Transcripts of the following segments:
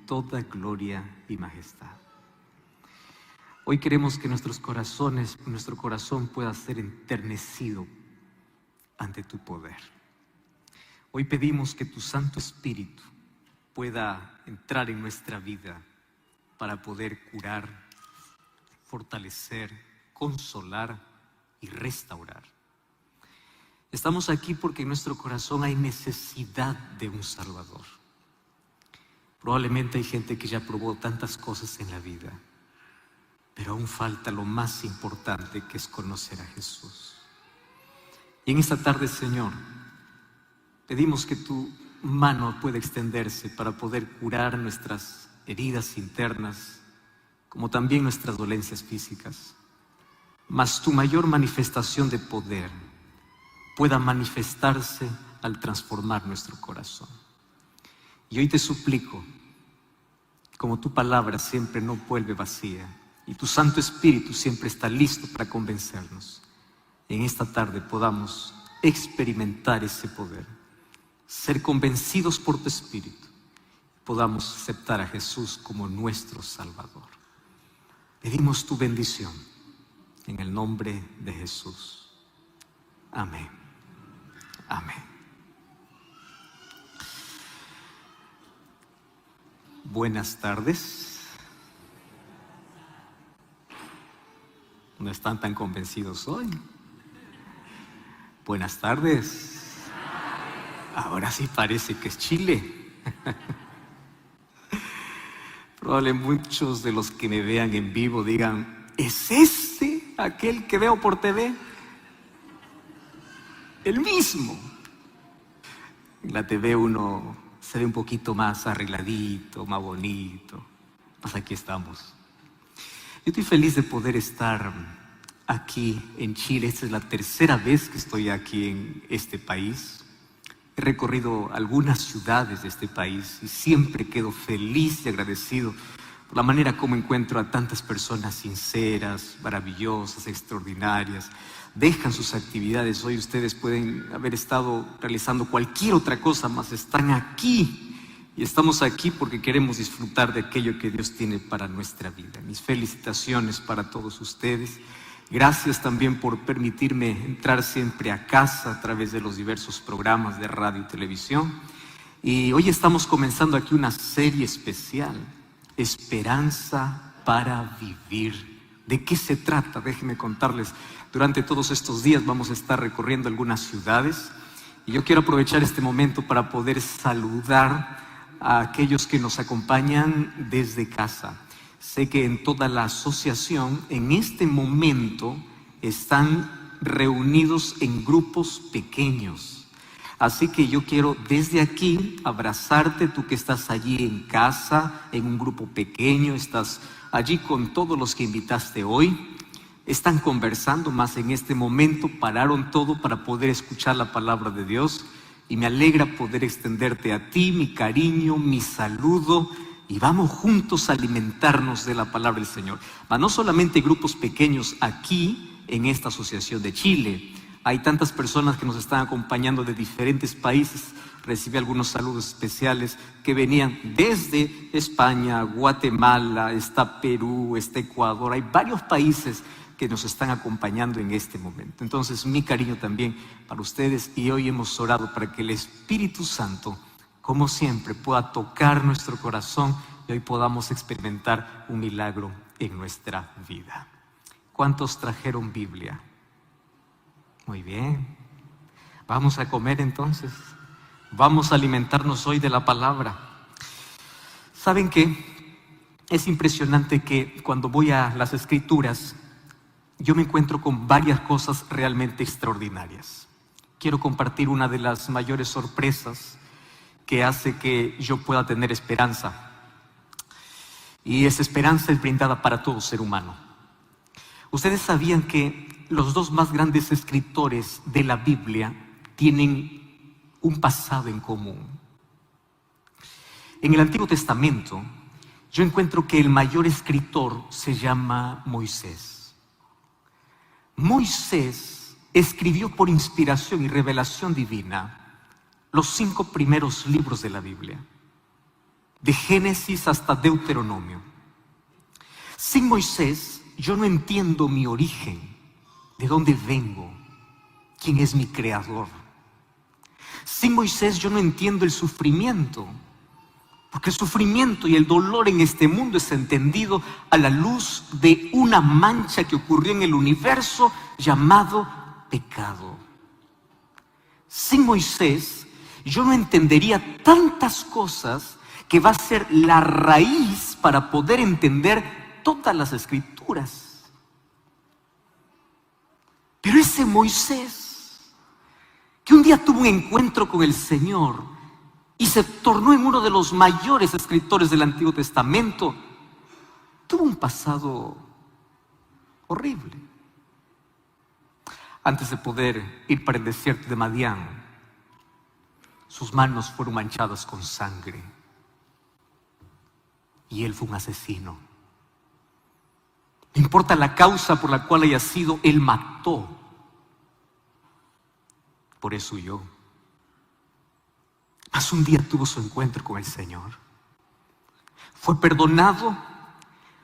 toda gloria y majestad. Hoy queremos que nuestro corazón pueda ser enternecido ante tu poder. Hoy pedimos que tu Santo Espíritu pueda entrar en nuestra vida para poder curar, fortalecer, consolar y restaurar. Estamos aquí porque en nuestro corazón hay necesidad de un Salvador. Probablemente hay gente que ya probó tantas cosas en la vida, pero aún falta lo más importante, que es conocer a Jesús. Y en esta tarde, Señor, pedimos que tu mano pueda extenderse para poder curar nuestras heridas internas, como también nuestras dolencias físicas. Mas tu mayor manifestación de poder pueda manifestarse al transformar nuestro corazón. Y hoy te suplico, como tu palabra siempre no vuelve vacía y tu Santo Espíritu siempre está listo para convencernos, en esta tarde podamos experimentar ese poder, ser convencidos por tu Espíritu, podamos aceptar a Jesús como nuestro Salvador. Pedimos tu bendición en el nombre de Jesús. Amén. Amén. Buenas tardes. No están tan convencidos hoy. Buenas tardes. Ahora sí parece que es Chile. Probablemente muchos de los que me vean en vivo digan: ¿es ese aquel que veo por TV? El mismo. En la TV uno se ve un poquito más arregladito, más bonito. Pues aquí estamos. Yo estoy feliz de poder estar aquí en Chile. Esta es la tercera vez que estoy aquí en este país. He recorrido algunas ciudades de este país y siempre quedo feliz y agradecido por la manera como encuentro a tantas personas sinceras, maravillosas, extraordinarias. Dejan sus actividades. Hoy ustedes pueden haber estado realizando cualquier otra cosa, mas están aquí. Y estamos aquí porque queremos disfrutar de aquello que Dios tiene para nuestra vida. Mis felicitaciones para todos ustedes. Gracias también por permitirme entrar siempre a casa a través de los diversos programas de radio y televisión. Y hoy estamos comenzando aquí una serie especial, Esperanza para Vivir. ¿De qué se trata? Déjenme contarles. Durante todos estos días vamos a estar recorriendo algunas ciudades y yo quiero aprovechar este momento para poder saludar a aquellos que nos acompañan desde casa. Sé que en toda la asociación en este momento están reunidos en grupos pequeños. Así que yo quiero desde aquí abrazarte, tú que estás allí en casa, en un grupo pequeño, estás allí con todos los que invitaste hoy. Están conversando, más en este momento pararon todo para poder escuchar la palabra de Dios. Y me alegra poder extenderte a ti mi cariño, mi saludo. Y vamos juntos a alimentarnos de la palabra del Señor. Mas no solamente grupos pequeños aquí en esta asociación de Chile. Hay tantas personas que nos están acompañando de diferentes países. Recibí algunos saludos especiales que venían desde España, Guatemala, está Perú, está Ecuador. Hay varios países que nos están acompañando en este momento. Entonces, mi cariño también para ustedes. Y hoy hemos orado para que el Espíritu Santo, como siempre, pueda tocar nuestro corazón y hoy podamos experimentar un milagro en nuestra vida. ¿Cuántos trajeron Biblia? Muy bien. Vamos a comer entonces. Vamos a alimentarnos hoy de la palabra. ¿Saben qué? Es impresionante que cuando voy a las Escrituras, yo me encuentro con varias cosas realmente extraordinarias. Quiero compartir una de las mayores sorpresas que hace que yo pueda tener esperanza. Y esa esperanza es brindada para todo ser humano. Ustedes sabían que los dos más grandes escritores de la Biblia tienen un pasado en común. En el Antiguo Testamento, yo encuentro que el mayor escritor se llama Moisés. Moisés escribió por inspiración y revelación divina los 5 primeros libros de la Biblia. de Génesis hasta Deuteronomio. Sin Moisés, yo no entiendo mi origen, de dónde vengo, quién es mi creador. Sin Moisés, yo no entiendo el sufrimiento, porque el sufrimiento y el dolor en este mundo es entendido a la luz de una mancha que ocurrió en el universo llamado pecado. Sin Moisés, yo no entendería tantas cosas que va a ser la raíz para poder entender todas las escrituras. Pero ese Moisés, que un día tuvo un encuentro con el Señor y se tornó en uno de los mayores escritores del Antiguo Testamento, tuvo un pasado horrible. Antes de poder ir para el desierto de Madián, sus manos fueron manchadas con sangre y él fue un asesino. No importa la causa por la cual haya sido, él mató. Por eso huyó. Mas un día tuvo su encuentro con el Señor. Fue perdonado,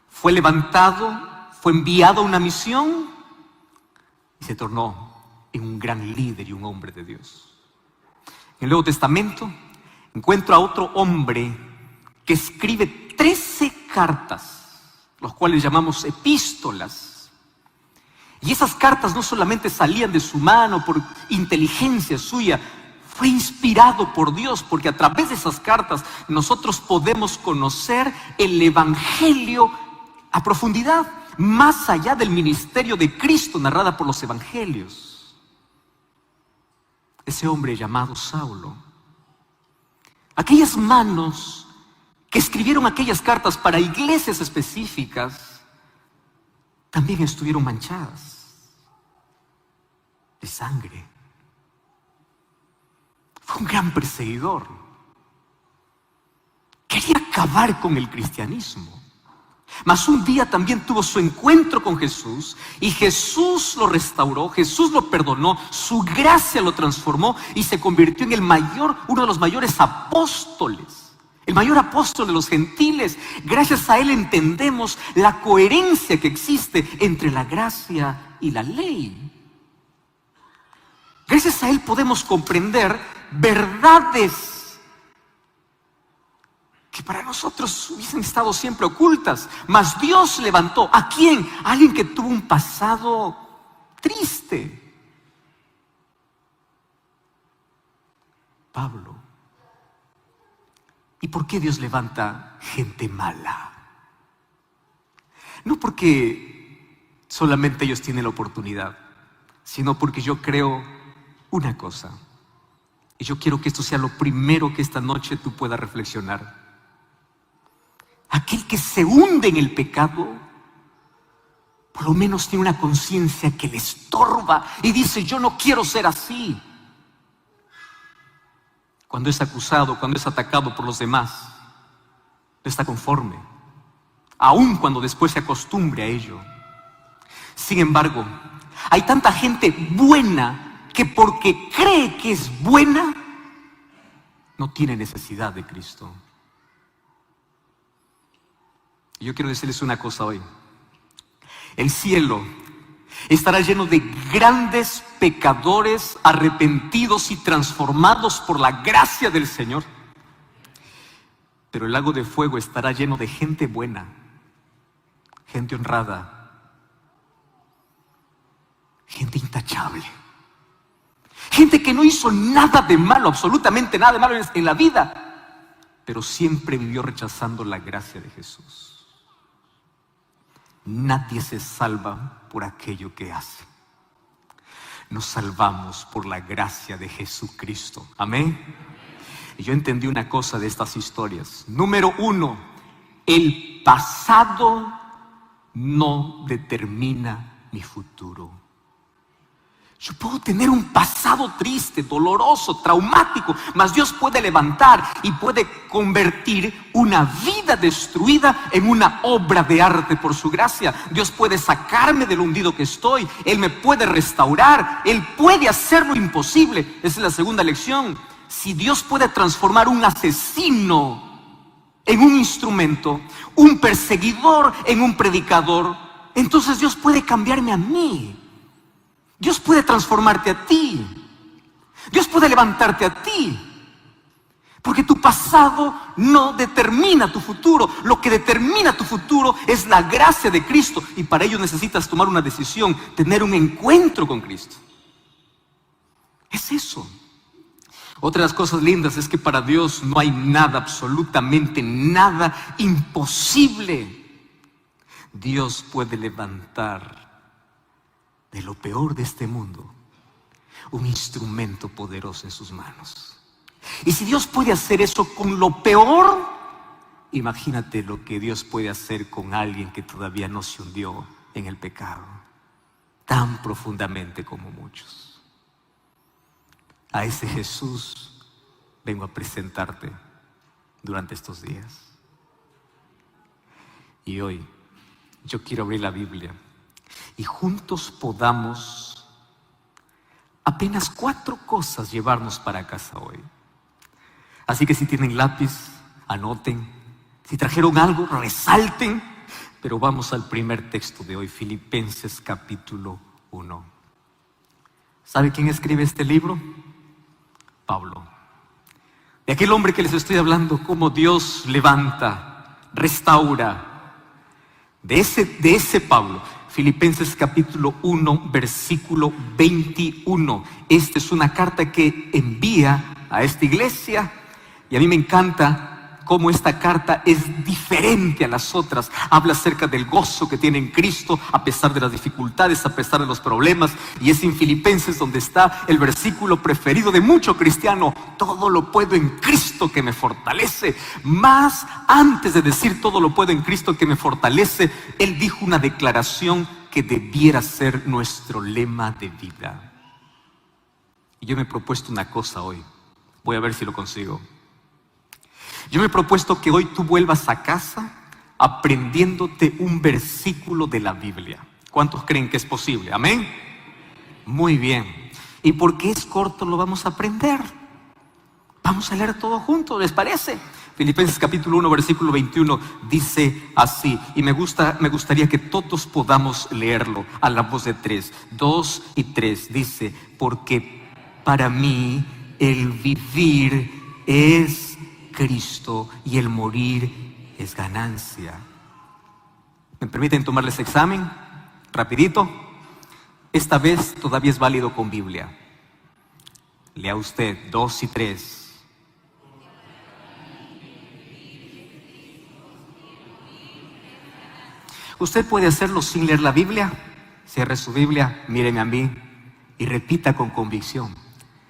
fue levantado, fue enviado a una misión y se tornó en un gran líder y un hombre de Dios. En el Nuevo Testamento encuentro a otro hombre que escribe 13 cartas, los cuales llamamos epístolas. Y esas cartas no solamente salían de su mano por inteligencia suya, fue inspirado por Dios, porque a través de esas cartas nosotros podemos conocer el Evangelio a profundidad, más allá del ministerio de Cristo narrada por los Evangelios. Ese hombre llamado Saulo, aquellas manos que escribieron aquellas cartas para iglesias específicas, también estuvieron manchadas de sangre. Fue un gran perseguidor. Quería acabar con el cristianismo. Mas un día también tuvo su encuentro con Jesús y Jesús lo restauró, Jesús lo perdonó, su gracia lo transformó y se convirtió en uno de los mayores apóstoles, el mayor apóstol de los gentiles. Gracias a él entendemos la coherencia que existe entre la gracia y la ley. Gracias a él podemos comprender verdades que para nosotros hubiesen estado siempre ocultas. Mas Dios levantó ¿a quién? A alguien que tuvo un pasado triste. Pablo. ¿Y por qué Dios levanta gente mala? No porque solamente ellos tienen la oportunidad, sino porque yo creo una cosa. Y yo quiero que esto sea lo primero que esta noche tú puedas reflexionar. Aquel que se hunde en el pecado, por lo menos tiene una conciencia que le estorba y dice: yo no quiero ser así. Cuando es acusado, cuando es atacado por los demás, no está conforme, aun cuando después se acostumbre a ello. Sin embargo, hay tanta gente buena que porque cree que es buena, no tiene necesidad de Cristo. Y yo quiero decirles una cosa hoy. El cielo estará lleno de grandes pecadores arrepentidos y transformados por la gracia del Señor. Pero el lago de fuego estará lleno de gente buena, gente honrada, gente intachable, gente que no hizo nada de malo, absolutamente nada de malo en la vida, pero siempre vivió rechazando la gracia de Jesús. Nadie se salva por aquello que hace. Nos salvamos por la gracia de Jesucristo. Amén. Y yo entendí una cosa de estas historias. Número 1, el pasado no determina mi futuro. Yo puedo tener un pasado triste, doloroso, traumático, mas Dios puede levantar y puede convertir una vida destruida en una obra de arte por su gracia. Dios puede sacarme del hundido que estoy. Él me puede restaurar. Él puede hacer lo imposible. Esa es la segunda lección. Si Dios puede transformar un asesino en un instrumento, un perseguidor en un predicador, entonces Dios puede cambiarme a mí. Dios puede transformarte a ti. Dios puede levantarte a ti. Porque tu pasado no determina tu futuro. Lo que determina tu futuro es la gracia de Cristo. Y para ello necesitas tomar una decisión, tener un encuentro con Cristo. Es eso. Otra de las cosas lindas es que para Dios no hay nada, absolutamente nada imposible. Dios puede levantar de lo peor de este mundo un instrumento poderoso en sus manos. Y si Dios puede hacer eso con lo peor, imagínate lo que Dios puede hacer con alguien que todavía no se hundió en el pecado tan profundamente como muchos. A ese Jesús vengo a presentarte durante estos días. Y hoy yo quiero abrir la Biblia y juntos podamos apenas 4 cosas llevarnos para casa hoy. Así que si tienen lápiz, anoten. Si trajeron algo, resalten. Pero vamos al primer texto de hoy, Filipenses capítulo 1. ¿Sabe quién escribe este libro? Pablo. De aquel hombre que les estoy hablando, cómo Dios levanta, restaura. De ese Pablo. Filipenses capítulo 1, versículo 21. Esta es una carta que envía a esta iglesia. Y a mí me encanta cómo esta carta es diferente a las otras. Habla acerca del gozo que tiene en Cristo a pesar de las dificultades, a pesar de los problemas. Y es en Filipenses donde está el versículo preferido de mucho cristiano: todo lo puedo en Cristo que me fortalece. Más antes de decir todo lo puedo en Cristo que me fortalece, él dijo una declaración que debiera ser nuestro lema de vida. Y yo me he propuesto una cosa hoy. Voy a ver si lo consigo. Yo me he propuesto que hoy tú vuelvas a casa aprendiéndote un versículo de la Biblia. ¿Cuántos creen que es posible? ¿Amén? Muy bien. ¿Y porque es corto lo vamos a aprender? Vamos a leer todo juntos, ¿les parece? Filipenses capítulo 1, versículo 21 dice así, y me gustaría que todos podamos leerlo a la voz de 3, 2 y 3. Dice: porque para mí el vivir es Cristo y el morir es ganancia. ¿Me permiten tomarles examen? Rapidito. Esta vez todavía es válido con Biblia. Lea usted 2 y 3. Usted puede hacerlo sin leer la Biblia. Cierre su Biblia, míreme a mí y repita con convicción.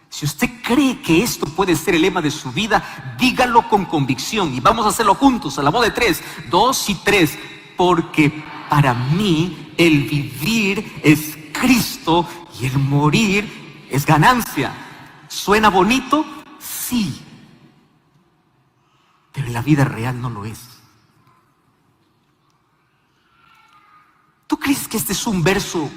Si usted cree que esto puede ser el lema de su vida, dígalo con convicción. Y vamos a hacerlo juntos, a la voz de 3, 2 y 3. Porque para mí el vivir es Cristo y el morir es ganancia. ¿Suena bonito? Sí. Pero en la vida real no lo es. ¿Tú crees que este es un verso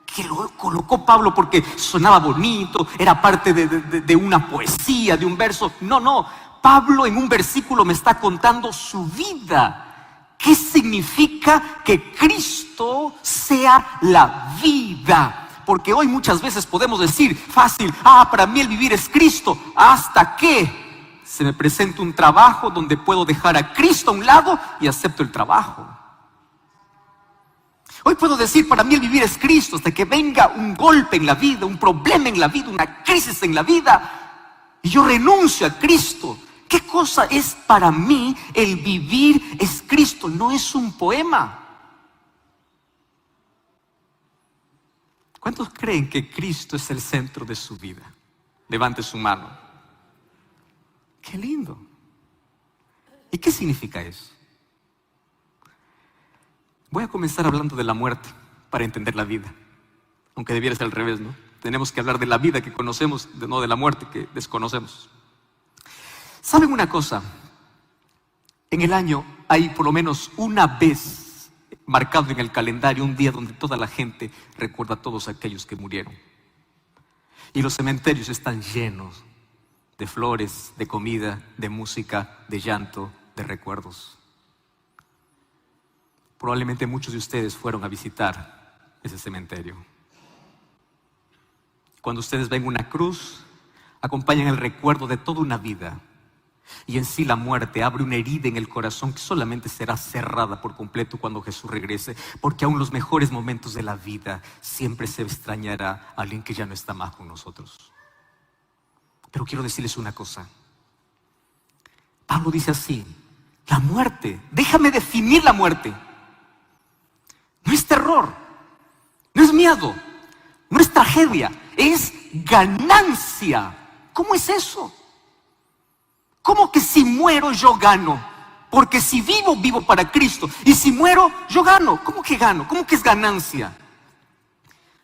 que lo colocó Pablo porque sonaba bonito, era parte de una poesía, de un verso? No. Pablo en un versículo me está contando su vida. ¿Qué significa que Cristo sea la vida? Porque hoy muchas veces podemos decir fácil: para mí el vivir es Cristo, hasta que se me presenta un trabajo donde puedo dejar a Cristo a un lado y acepto el trabajo. Hoy puedo decir: para mí el vivir es Cristo, hasta que venga un golpe en la vida, un problema en la vida, una crisis en la vida, y yo renuncio a Cristo. ¿Qué cosa es para mí el vivir es Cristo? No es un poema. ¿Cuántos creen que Cristo es el centro de su vida? Levante su mano. ¡Qué lindo! ¿Y qué significa eso? Voy a comenzar hablando de la muerte para entender la vida. Aunque debiera ser al revés, ¿no? Tenemos que hablar de la vida que conocemos, no de la muerte que desconocemos. ¿Saben una cosa? En el año hay por lo menos una vez marcado en el calendario un día donde toda la gente recuerda a todos aquellos que murieron. Y los cementerios están llenos de flores, de comida, de música, de llanto de recuerdos. Probablemente muchos de ustedes fueron a visitar ese cementerio. Cuando ustedes ven una cruz, acompañan el recuerdo de toda una vida. Y en sí la muerte abre una herida en el corazón que solamente será cerrada por completo cuando Jesús regrese, porque aún los mejores momentos de la vida siempre se extrañará a alguien que ya no está más con nosotros. Pero quiero decirles una cosa. Pablo dice así: la muerte, déjame definir la muerte. No es terror, no es miedo, no es tragedia, es ganancia. ¿Cómo es eso? ¿Cómo que si muero yo gano? Porque si vivo, vivo para Cristo. Y si muero, yo gano. ¿Cómo que gano? ¿Cómo que es ganancia?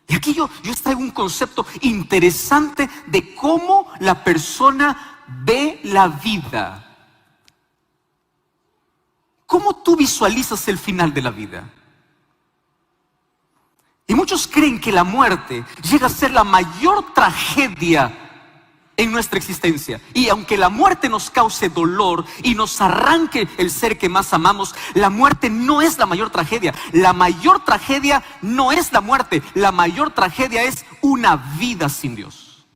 Y aquí yo traigo un concepto interesante de cómo la persona ve la vida. ¿Cómo tú visualizas el final de la vida? Y muchos creen que la muerte llega a ser la mayor tragedia en nuestra existencia. Y aunque la muerte nos cause dolor y nos arranque el ser que más amamos, la muerte no es la mayor tragedia. La mayor tragedia no es la muerte. La mayor tragedia es una vida sin Dios.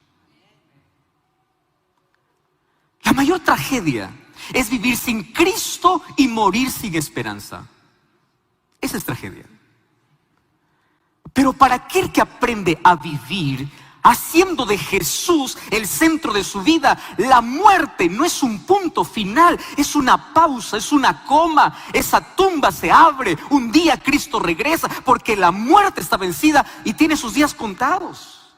La mayor tragedia es vivir sin Cristo y morir sin esperanza. Esa es tragedia. Pero para aquel que aprende a vivir haciendo de Jesús el centro de su vida, la muerte no es un punto final, es una pausa, es una coma. Esa tumba se abre, un día Cristo regresa, porque la muerte está vencida y tiene sus días contados.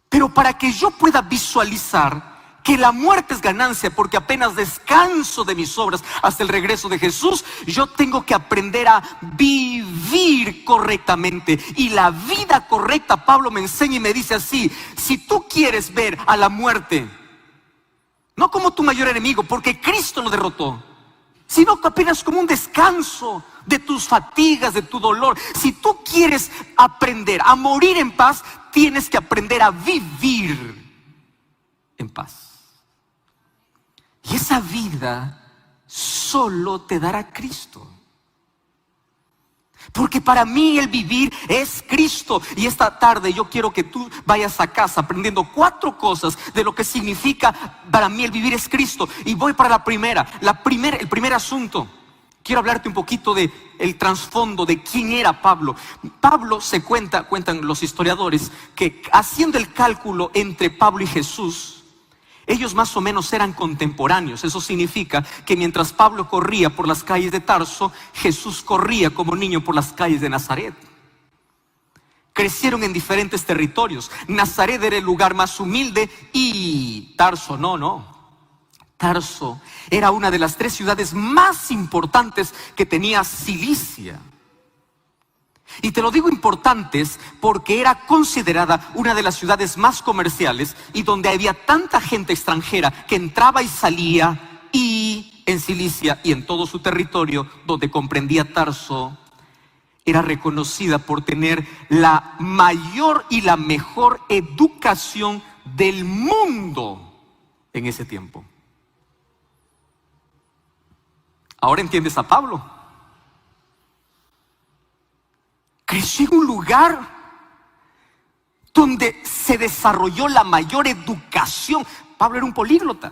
Pero para que yo pueda visualizar que la muerte es ganancia, porque apenas descanso de mis obras hasta el regreso de Jesús, yo tengo que aprender a vivir correctamente. Y la vida correcta, Pablo me enseña y me dice así: si tú quieres ver a la muerte no como tu mayor enemigo, porque Cristo lo derrotó, sino que apenas como un descanso de tus fatigas, de tu dolor. Si tú quieres aprender a morir en paz, tienes que aprender a vivir en paz. Y esa vida solo te dará Cristo. Porque para mí el vivir es Cristo. Y esta tarde yo quiero que tú vayas a casa aprendiendo 4 cosas de lo que significa para mí el vivir es Cristo. Y voy para el primer asunto. Quiero hablarte un poquito de el trasfondo de quién era Pablo. Pablo cuentan los historiadores, que haciendo el cálculo entre Pablo y Jesús, ellos más o menos eran contemporáneos. Eso significa que mientras Pablo corría por las calles de Tarso, Jesús corría como niño por las calles de Nazaret. Crecieron en diferentes territorios. Nazaret era el lugar más humilde y Tarso no. Tarso era una de las 3 ciudades más importantes que tenía Cilicia. Y te lo digo importantes porque era considerada una de las ciudades más comerciales y donde había tanta gente extranjera que entraba y salía. Y en Cilicia y en todo su territorio, donde comprendía Tarso, era reconocida por tener la mayor y la mejor educación del mundo en ese tiempo. Ahora entiendes a Pablo. Creció en un lugar donde se desarrolló la mayor educación. Pablo era un políglota.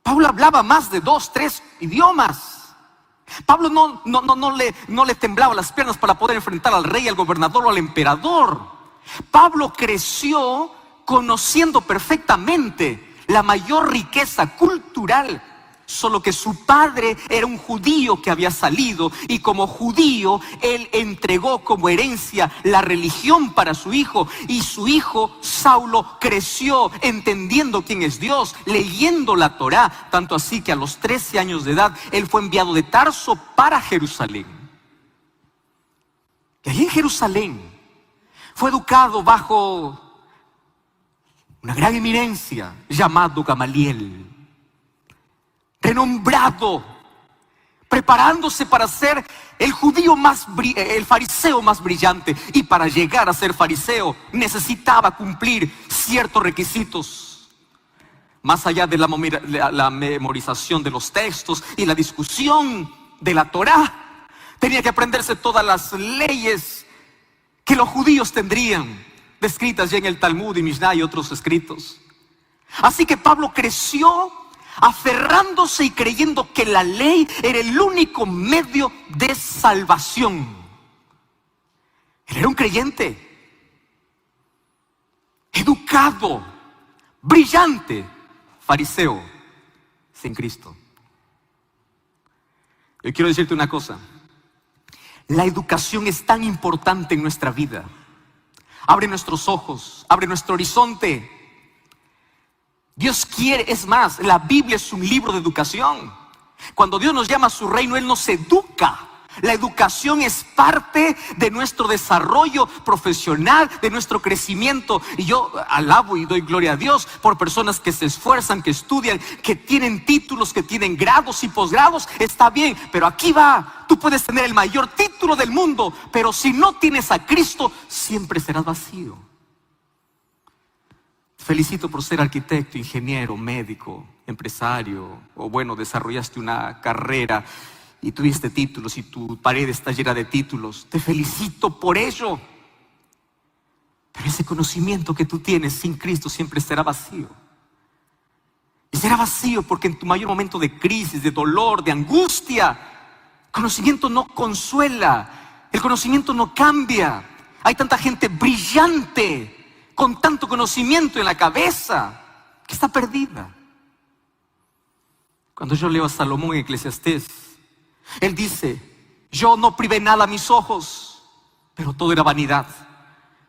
Pablo hablaba más de 2, 3 idiomas. Pablo no le temblaba las piernas para poder enfrentar al rey, al gobernador o al emperador. Pablo creció conociendo perfectamente la mayor riqueza cultural. Solo que su padre era un judío que había salido, y como judío él entregó como herencia la religión para su hijo. Y su hijo Saulo creció entendiendo quién es Dios, leyendo la Torá, tanto así que a los 13 años de edad él fue enviado de Tarso para Jerusalén. Y allí en Jerusalén fue educado bajo una gran eminencia llamado Gamaliel, renombrado, preparándose para ser el fariseo más brillante. Y para llegar a ser fariseo necesitaba cumplir ciertos requisitos. más allá de la memorización de los textos y la discusión de la Torá, tenía que aprenderse todas las leyes que los judíos tendrían, descritas ya en el Talmud y Mishnah y otros escritos. Así que Pablo creció aferrándose y creyendo que la ley era el único medio de salvación. Él era un creyente, educado, brillante, fariseo, sin Cristo. Yo quiero decirte una cosa: la educación es tan importante en nuestra vida. Abre nuestros ojos, abre nuestro horizonte. Dios quiere, es más, la Biblia es un libro de educación. Cuando Dios nos llama a su reino, Él nos educa. La educación es parte de nuestro desarrollo profesional, de nuestro crecimiento. Y yo alabo y doy gloria a Dios por personas que se esfuerzan, que estudian, que tienen títulos, que tienen grados y posgrados. Está bien, pero aquí va. Tú puedes tener el mayor título del mundo, pero si no tienes a Cristo, siempre serás vacío. Felicito por ser arquitecto, ingeniero, médico, empresario, o bueno, desarrollaste una carrera y tuviste títulos y tu pared está llena de títulos. Te felicito por ello. Pero ese conocimiento que tú tienes sin Cristo siempre será vacío. Y será vacío porque en tu mayor momento de crisis, de dolor, de angustia, el conocimiento no consuela, el conocimiento no cambia. Hay tanta gente brillante con tanto conocimiento en la cabeza que está perdida. Cuando yo leo a Salomón en Eclesiastés, él dice: yo no privé nada a mis ojos, pero todo era vanidad.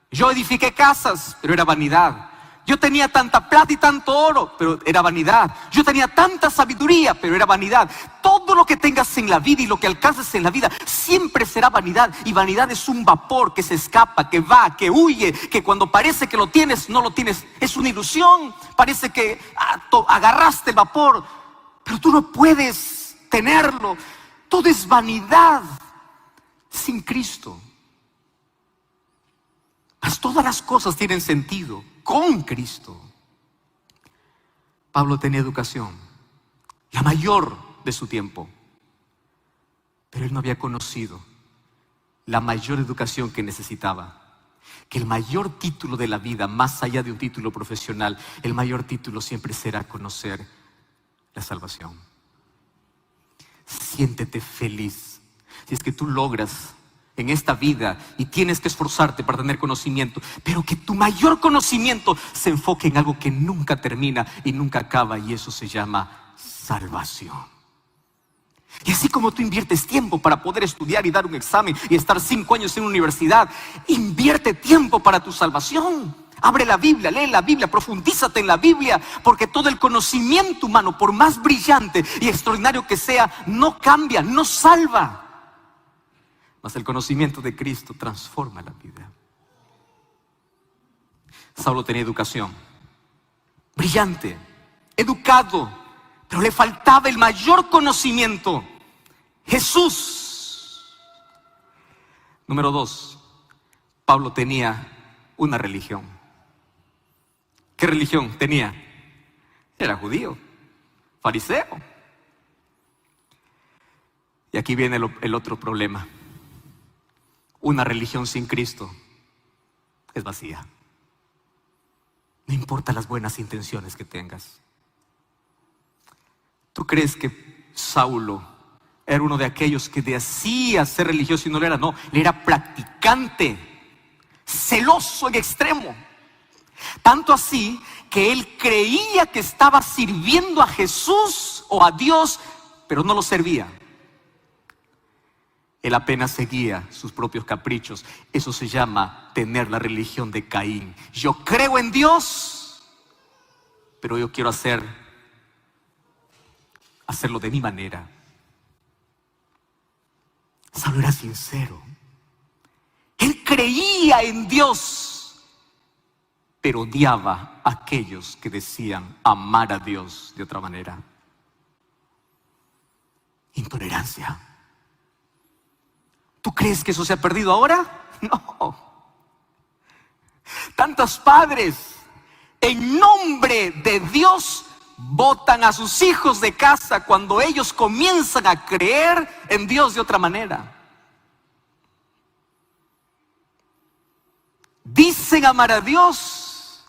Yo edifiqué casas, pero era vanidad. Yo tenía tanta plata y tanto oro, pero era vanidad. Yo tenía tanta sabiduría, pero era vanidad. Todo lo que tengas en la vida y lo que alcances en la vida siempre será vanidad. Y vanidad es un vapor que se escapa, que va, que huye, que cuando parece que lo tienes, no lo tienes. Es una ilusión. Parece que agarraste el vapor, pero tú no puedes tenerlo. Todo es vanidad sin Cristo. Mas todas las cosas tienen sentido con Cristo. Pablo tenía educación, la mayor de su tiempo, pero él no había conocido la mayor educación que necesitaba. Que el mayor título de la vida, más allá de un título profesional, el mayor título siempre será conocer la salvación. Siéntete feliz si es que tú logras en esta vida y tienes que esforzarte para tener conocimiento, pero que tu mayor conocimiento se enfoque en algo que nunca termina y nunca acaba, y eso se llama salvación. Y así como tú inviertes tiempo para poder estudiar y dar un examen y estar 5 años en una universidad, invierte tiempo para tu salvación. Abre la Biblia, lee la Biblia, profundízate en la Biblia, porque todo el conocimiento humano, por más brillante y extraordinario que sea, no cambia, no salva. Mas el conocimiento de Cristo transforma la vida. Saulo tenía educación, brillante, educado, pero le faltaba el mayor conocimiento: Jesús. Número 2, Pablo tenía una religión. ¿Qué religión tenía? Era judío, fariseo. Y aquí viene el otro problema. Una religión sin Cristo es vacía. No importa las buenas intenciones que tengas. ¿Tú crees que Saulo era uno de aquellos que decía ser religioso y no lo era? No, él era practicante, celoso en extremo. Tanto así que él creía que estaba sirviendo a Jesús o a Dios, pero no lo servía. Él apenas seguía sus propios caprichos. Eso se llama tener la religión de Caín. Yo creo en Dios, pero yo quiero hacerlo de mi manera. Saulo era sincero. Él creía en Dios, pero odiaba a aquellos que decían amar a Dios de otra manera. Intolerancia. ¿Tú crees que eso se ha perdido ahora? No. Tantos padres en nombre de Dios botan a sus hijos de casa cuando ellos comienzan a creer en Dios de otra manera. Dicen amar a Dios,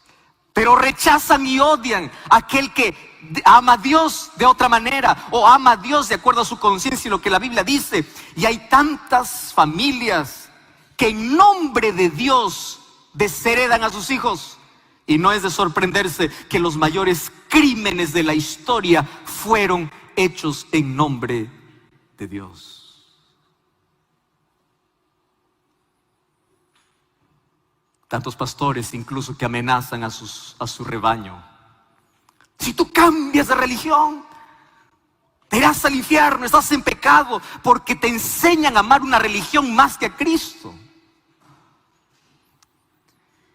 pero rechazan y odian a aquel que ama a Dios de otra manera, o ama a Dios de acuerdo a su conciencia y lo que la Biblia dice. Y hay tantas familias que en nombre de Dios desheredan a sus hijos. Y no es de sorprenderse que los mayores crímenes de la historia fueron hechos en nombre de Dios. Tantos pastores incluso que amenazan a su rebaño. Si tú cambias de religión, te irás al infierno, estás en pecado, porque te enseñan a amar una religión más que a Cristo.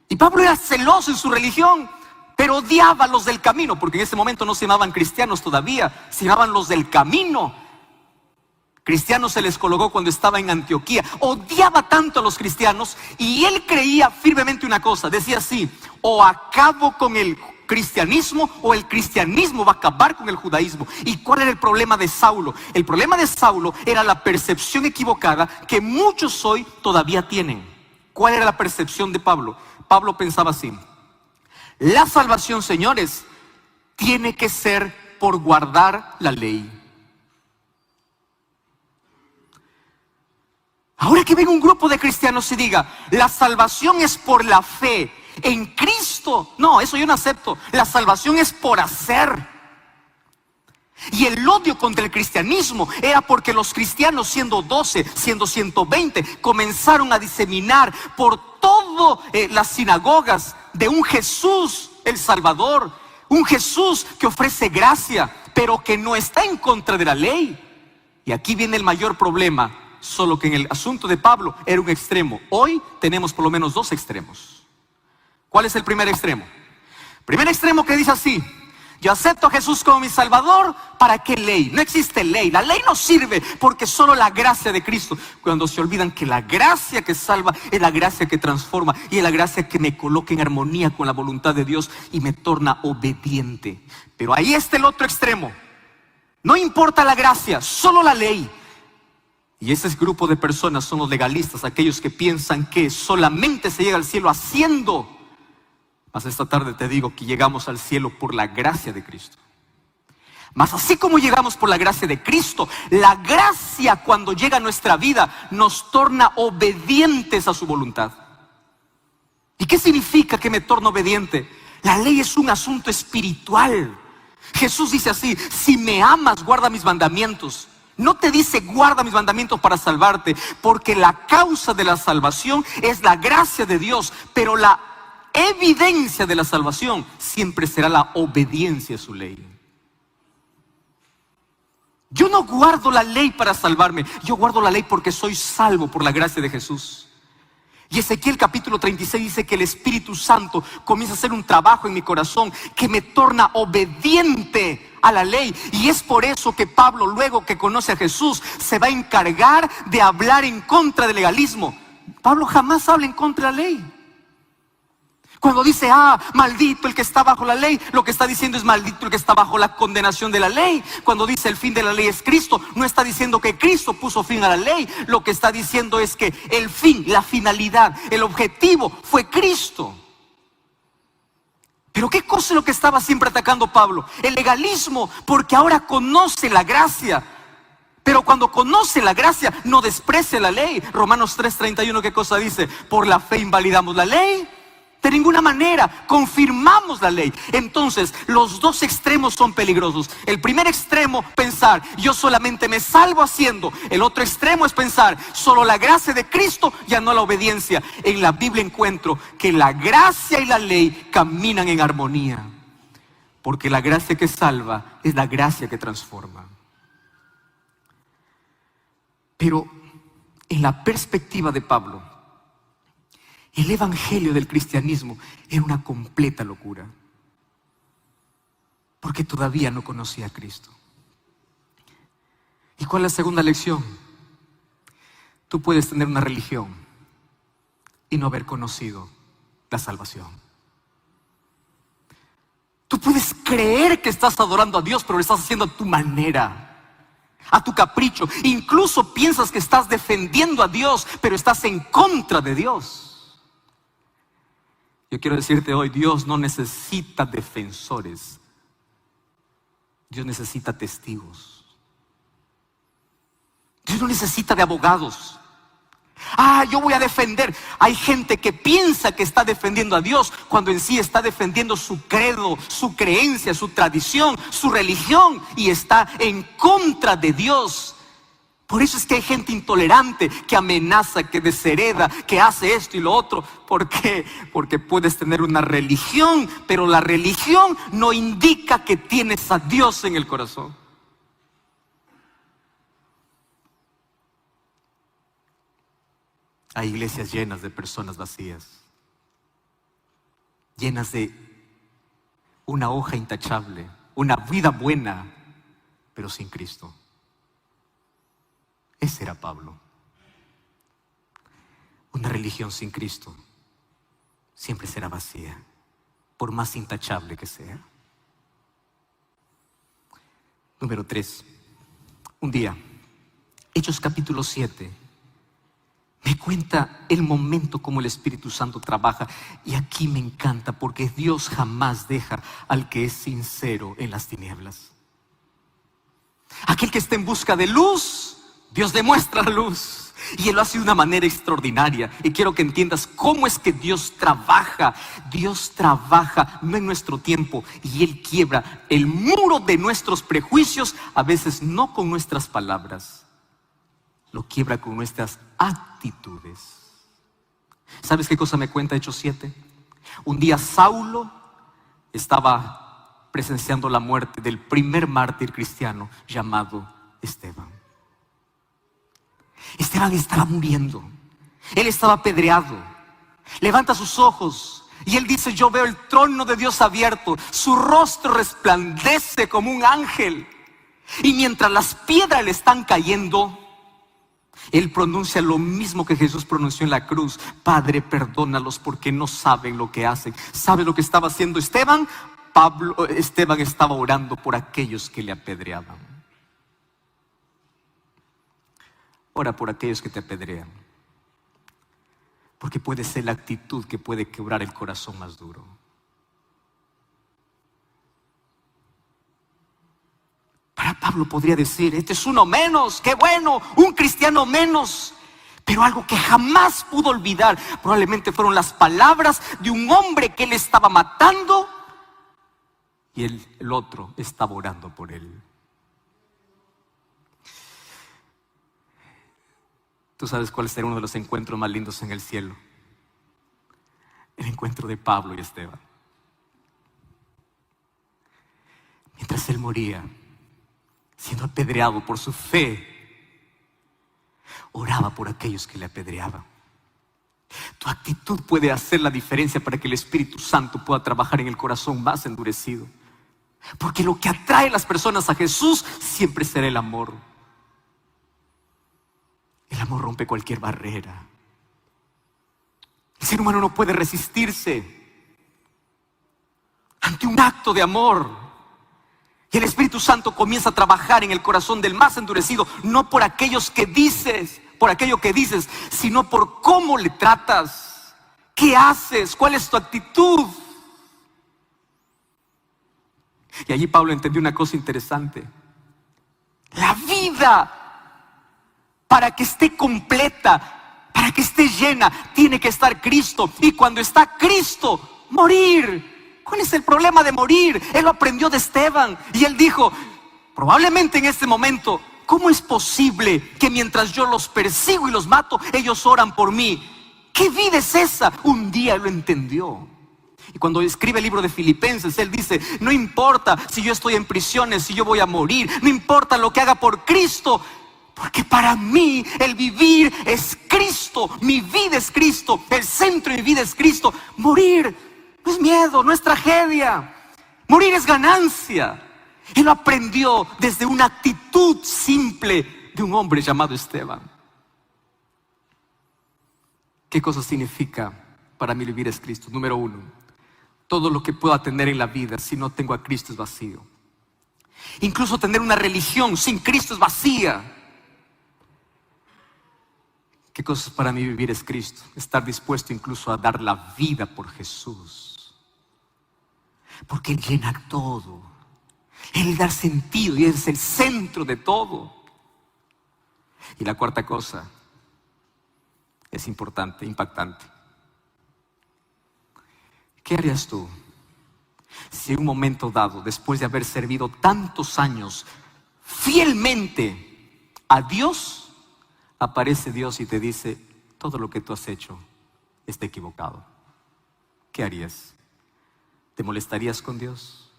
Y Pablo era celoso en su religión, pero odiaba a los del camino, porque en ese momento no se llamaban cristianos todavía, se llamaban los del camino. Cristianos se les colocó cuando estaba en Antioquía. Odiaba tanto a los cristianos y él creía firmemente una cosa. Decía así: o acabo con el cristianismo o el cristianismo va a acabar con el judaísmo. ¿Y cuál era el problema de Saulo? El problema de Saulo era la percepción equivocada que muchos hoy todavía tienen. ¿Cuál era la percepción de Pablo? Pablo pensaba así: la salvación, señores, tiene que ser por guardar la ley. Ahora que venga un grupo de cristianos y diga: la salvación es por la fe en Cristo. No, eso yo no acepto. La salvación es por hacer. Y el odio contra el cristianismo era porque los cristianos, siendo 12, siendo 120, comenzaron a diseminar por todas las sinagogas de un Jesús, el Salvador, un Jesús que ofrece gracia, pero que no está en contra de la ley. Y aquí viene el mayor problema, solo que en el asunto de Pablo era un extremo. Hoy tenemos por lo menos dos extremos. ¿Cuál es el primer extremo? Primer extremo que dice así: yo acepto a Jesús como mi Salvador, ¿para qué ley? No existe ley, la ley no sirve porque solo la gracia de Cristo. Cuando se olvidan que la gracia que salva es la gracia que transforma y es la gracia que me coloca en armonía con la voluntad de Dios y me torna obediente. Pero ahí está el otro extremo: no importa la gracia, solo la ley. Y ese grupo de personas son los legalistas, aquellos que piensan que solamente se llega al cielo haciendo. Mas esta tarde te digo que llegamos al cielo por la gracia de Cristo. Mas así como llegamos por la gracia de Cristo, la gracia cuando llega a nuestra vida nos torna obedientes a su voluntad. ¿Y qué significa que me torno obediente? La ley es un asunto espiritual. Jesús dice así: si me amas, guarda mis mandamientos. No te dice guarda mis mandamientos para salvarte, porque la causa de la salvación es la gracia de Dios, pero la evidencia de la salvación siempre será la obediencia a su ley. Yo no guardo la ley para salvarme, yo guardo la ley porque soy salvo por la gracia de Jesús. Y Ezequiel capítulo 36 dice que el Espíritu Santo comienza a hacer un trabajo en mi corazón que me torna obediente a la ley. Y es por eso que Pablo, luego que conoce a Jesús, se va a encargar de hablar en contra del legalismo. Pablo jamás habla en contra de la ley. Cuando dice, maldito el que está bajo la ley, lo que está diciendo es maldito el que está bajo la condenación de la ley. Cuando dice el fin de la ley es Cristo, no está diciendo que Cristo puso fin a la ley. Lo que está diciendo es que el fin, la finalidad, el objetivo fue Cristo. Pero ¿qué cosa es lo que estaba siempre atacando Pablo? El legalismo, porque ahora conoce la gracia. Pero cuando conoce la gracia, no desprecia la ley. Romanos 3:31, ¿qué cosa dice? Por la fe invalidamos la ley. De ninguna manera, confirmamos la ley. Entonces, los dos extremos son peligrosos. El primer extremo, pensar, yo solamente me salvo haciendo. El otro extremo es pensar, solo la gracia de Cristo, ya no la obediencia. En la Biblia encuentro que la gracia y la ley caminan en armonía. Porque la gracia que salva es la gracia que transforma. Pero, en la perspectiva de Pablo, el evangelio del cristianismo era una completa locura. Porque todavía no conocía a Cristo. ¿Y cuál es la segunda lección? Tú puedes tener una religión y no haber conocido la salvación. Tú puedes creer que estás adorando a Dios, pero lo estás haciendo a tu manera, a tu capricho. Incluso piensas que estás defendiendo a Dios, pero estás en contra de Dios. Yo quiero decirte hoy, Dios no necesita defensores. Dios necesita testigos. Dios no necesita de abogados. Yo voy a defender. Hay gente que piensa que está defendiendo a Dios cuando en sí está defendiendo su credo, su creencia, su tradición, su religión, y está en contra de Dios. Por eso es que hay gente intolerante que amenaza, que deshereda, que hace esto y lo otro. ¿Por qué? Porque puedes tener una religión, pero la religión no indica que tienes a Dios en el corazón. Hay iglesias llenas de personas vacías, llenas de una hoja intachable, una vida buena, pero sin Cristo. Ese era Pablo. Una religión sin Cristo siempre será vacía, por más intachable que sea. Número 3. Un día, Hechos capítulo 7, me cuenta el momento como el Espíritu Santo trabaja. Y aquí me encanta, porque Dios jamás deja al que es sincero en las tinieblas. Aquel que está en busca de luz, Dios le muestra la luz. Y Él lo hace de una manera extraordinaria. Y quiero que entiendas cómo es que Dios trabaja. Dios trabaja no en nuestro tiempo. Y Él quiebra el muro de nuestros prejuicios, a veces no con nuestras palabras. Lo quiebra con nuestras actitudes. ¿Sabes qué cosa me cuenta Hechos 7? Un día Saulo estaba presenciando la muerte del primer mártir cristiano llamado Esteban. Esteban estaba muriendo. Él estaba apedreado. Levanta sus ojos y él dice: yo veo el trono de Dios abierto. Su rostro resplandece como un ángel. Y mientras las piedras le están cayendo, él pronuncia lo mismo que Jesús pronunció en la cruz: Padre, perdónalos porque no saben lo que hacen. ¿Sabe lo que estaba haciendo Esteban? Esteban estaba orando por aquellos que le apedreaban. Ora por aquellos que te apedrean, porque puede ser la actitud que puede quebrar el corazón más duro. Para Pablo podría decir: este es uno menos, qué bueno, un cristiano menos. Pero algo que jamás pudo olvidar probablemente fueron las palabras de un hombre que él estaba matando, y el otro estaba orando por él. ¿Tú sabes cuál será uno de los encuentros más lindos en el cielo? El encuentro de Pablo y Esteban. Mientras él moría, siendo apedreado por su fe, oraba por aquellos que le apedreaban. Tu actitud puede hacer la diferencia para que el Espíritu Santo pueda trabajar en el corazón más endurecido. Porque lo que atrae a las personas a Jesús siempre será el amor. El amor rompe cualquier barrera. El ser humano no puede resistirse ante un acto de amor. Y el Espíritu Santo comienza a trabajar en el corazón del más endurecido, no por aquellos que dices, por aquello que dices, sino por cómo le tratas, qué haces, cuál es tu actitud. Y allí Pablo entendió una cosa interesante: la vida, para que esté completa, para que esté llena, tiene que estar Cristo. Y cuando está Cristo, morir. ¿Cuál es el problema de morir? Él lo aprendió de Esteban. Y él dijo, probablemente en este momento: ¿cómo es posible que mientras yo los persigo y los mato, ellos oran por mí? ¿Qué vida es esa? Un día lo entendió. Y cuando escribe el libro de Filipenses, él dice: no importa si yo estoy en prisiones, si yo voy a morir, no importa lo que haga por Cristo, porque para mí el vivir es Cristo, mi vida es Cristo, el centro de mi vida es Cristo. Morir no es miedo, no es tragedia, morir es ganancia. Él lo aprendió desde una actitud simple de un hombre llamado Esteban. ¿Qué cosa significa para mí vivir es Cristo? Número 1, Todo lo que pueda tener en la vida, si no tengo a Cristo, es vacío. Incluso tener una religión sin Cristo es vacía. ¿Qué cosas para mí vivir es Cristo? Estar dispuesto incluso a dar la vida por Jesús. Porque Él llena todo. Él da sentido y es el centro de todo. Y la cuarta cosa es importante, impactante. ¿Qué harías tú si en un momento dado, después de haber servido tantos años fielmente a Dios, aparece Dios y te dice: todo lo que tú has hecho está equivocado? ¿Qué harías? ¿Te molestarías con Dios?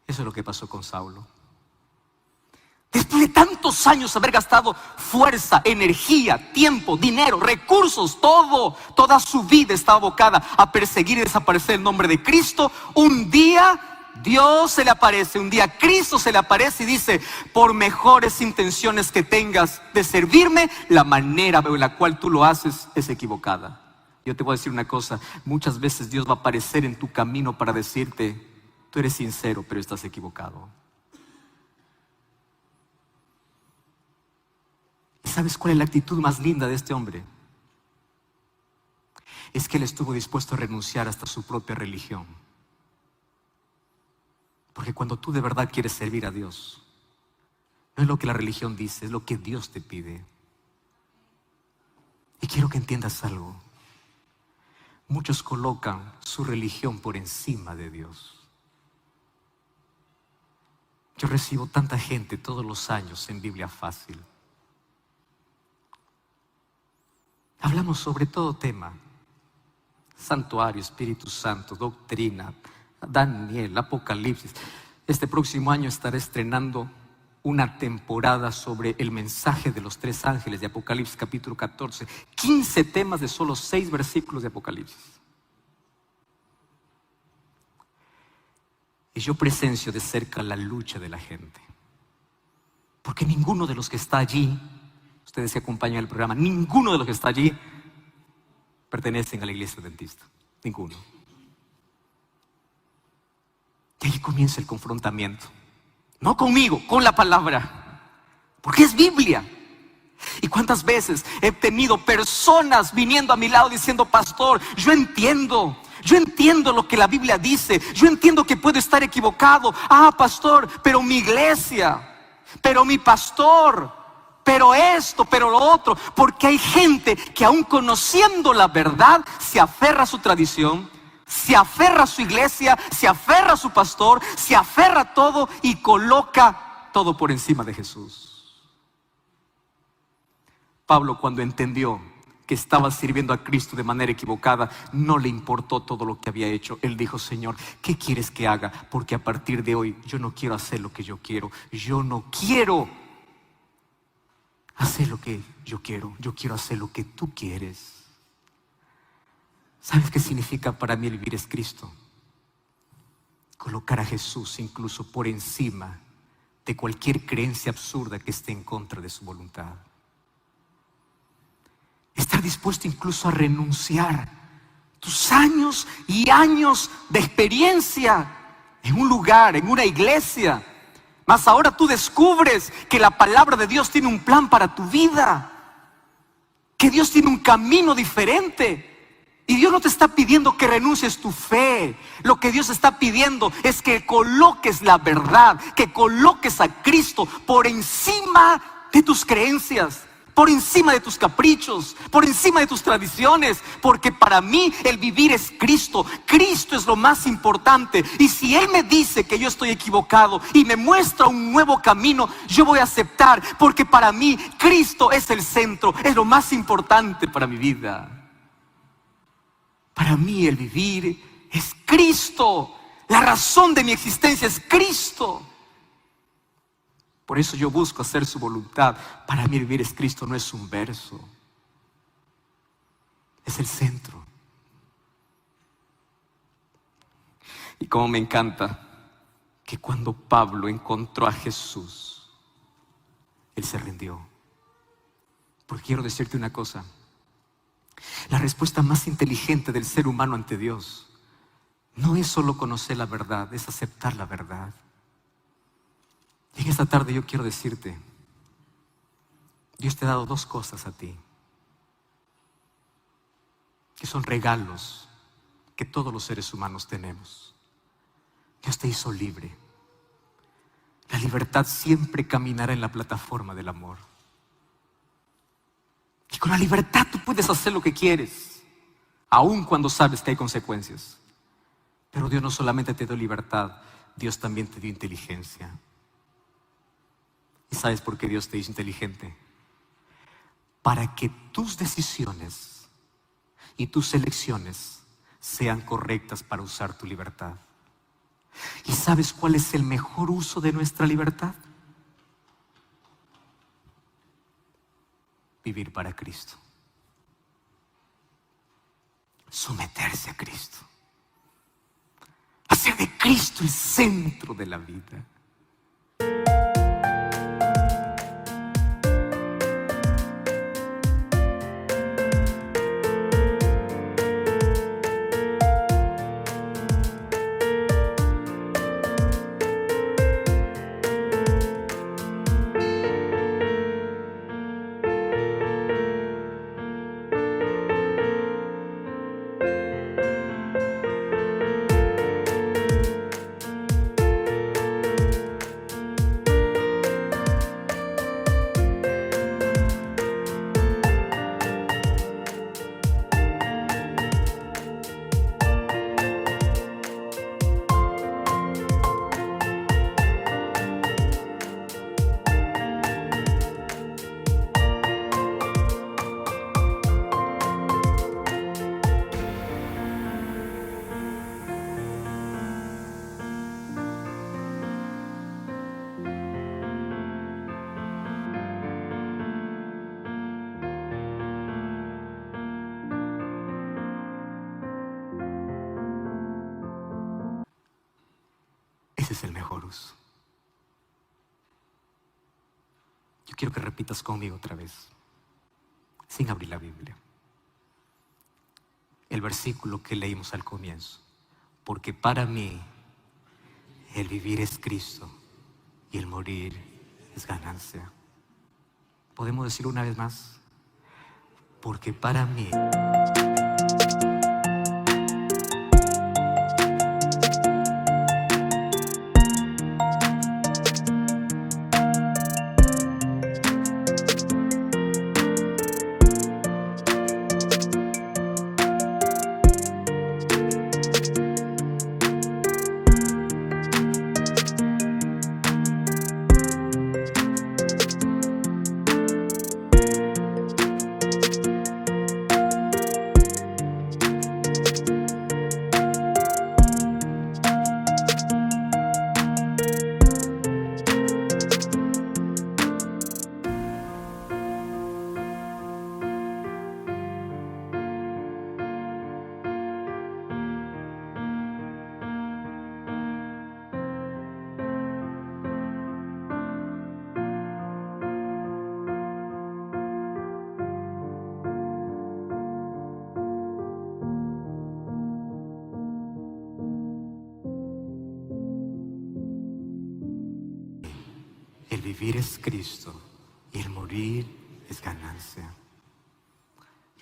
Eso es lo que pasó con Saulo. Después de tantos años haber gastado fuerza, energía, tiempo, dinero, recursos, toda su vida estaba abocada a perseguir y desaparecer el nombre de Cristo. Un día Dios se le aparece, un día Cristo se le aparece y dice: por mejores intenciones que tengas de servirme, la manera en la cual tú lo haces es equivocada. Yo te voy a decir una cosa: muchas veces Dios va a aparecer en tu camino para decirte: tú eres sincero, pero estás equivocado. ¿Y sabes cuál es la actitud más linda de este hombre? Es que él estuvo dispuesto a renunciar hasta su propia religión. Porque cuando tú de verdad quieres servir a Dios, no es lo que la religión dice, es lo que Dios te pide. Y quiero que entiendas algo. Muchos colocan su religión por encima de Dios. Yo recibo tanta gente todos los años en Biblia Fácil. Hablamos sobre todo tema: santuario, Espíritu Santo, doctrina, Daniel, Apocalipsis. Este próximo año estaré estrenando una temporada sobre el mensaje de los 3 ángeles de Apocalipsis capítulo 14. 15 temas de solo 6 versículos de Apocalipsis. Y yo presencio de cerca la lucha de la gente. Porque ninguno de los que está allí, ustedes que acompañan el programa, ninguno de los que está allí pertenecen a la iglesia adventista. Ninguno. Y ahí comienza el confrontamiento. No conmigo, con la palabra. Porque es Biblia. ¿Y cuántas veces he tenido personas viniendo a mi lado diciendo: pastor, yo entiendo lo que la Biblia dice, yo entiendo que puedo estar equivocado. Ah, pastor, pero mi iglesia, pero mi pastor, pero esto, pero lo otro. Porque hay gente que aún conociendo la verdad se aferra a su tradición, se aferra a su iglesia, se aferra a su pastor, se aferra a todo y coloca todo por encima de Jesús. Pablo, cuando entendió que estaba sirviendo a Cristo de manera equivocada, no le importó todo lo que había hecho. Él dijo: Señor, ¿qué quieres que haga? Porque a partir de hoy yo no quiero hacer lo que yo quiero. Yo no quiero hacer lo que yo quiero hacer lo que tú quieres. ¿Sabes qué significa para mí el vivir es Cristo? Colocar a Jesús incluso por encima de cualquier creencia absurda que esté en contra de su voluntad. Estar dispuesto incluso a renunciar tus años y años de experiencia en un lugar, en una iglesia. Mas ahora tú descubres que la palabra de Dios tiene un plan para tu vida, que Dios tiene un camino diferente. Y Dios no te está pidiendo que renuncies tu fe. Lo que Dios está pidiendo es que coloques la verdad, que coloques a Cristo por encima de tus creencias, por encima de tus caprichos, por encima de tus tradiciones. Porque para mí el vivir es Cristo. Cristo es lo más importante. Y si Él me dice que yo estoy equivocado y me muestra un nuevo camino, yo voy a aceptar. Porque para mí Cristo es el centro, es lo más importante para mi vida. Para mí el vivir es Cristo. La razón de mi existencia es Cristo. Por eso yo busco hacer su voluntad. Para mí vivir es Cristo, no es un verso. Es el centro. Y como me encanta que cuando Pablo encontró a Jesús, él se rindió. Porque quiero decirte una cosa. La respuesta más inteligente del ser humano ante Dios no es solo conocer la verdad, es aceptar la verdad. Y en esta tarde yo quiero decirte, Dios te ha dado dos cosas a ti, que son regalos que todos los seres humanos tenemos. Dios te hizo libre. La libertad siempre caminará en la plataforma del amor. Y con la libertad tú puedes hacer lo que quieres, aun cuando sabes que hay consecuencias. Pero Dios no solamente te dio libertad, Dios también te dio inteligencia. ¿Y sabes por qué Dios te hizo inteligente? Para que tus decisiones y tus elecciones sean correctas para usar tu libertad. ¿Y sabes cuál es el mejor uso de nuestra libertad? Vivir para Cristo. Someterse a Cristo. Hacer de Cristo el centro de la vida. Ese es el mejor uso. Yo quiero que repitas conmigo otra vez, sin abrir la Biblia, el versículo que leímos al comienzo. Porque para mí el vivir es Cristo y el morir es ganancia. ¿Podemos decir una vez más? Porque para mí el vivir es Cristo y el morir es ganancia.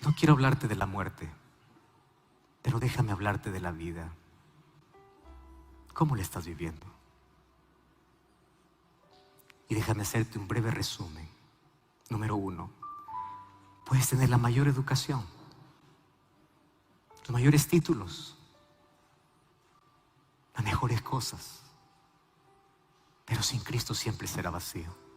No quiero hablarte de la muerte, pero déjame hablarte de la vida. ¿Cómo la estás viviendo? Y déjame hacerte un breve resumen. Número 1, puedes tener la mayor educación, los mayores títulos, las mejores cosas, pero sin Cristo siempre será vacío.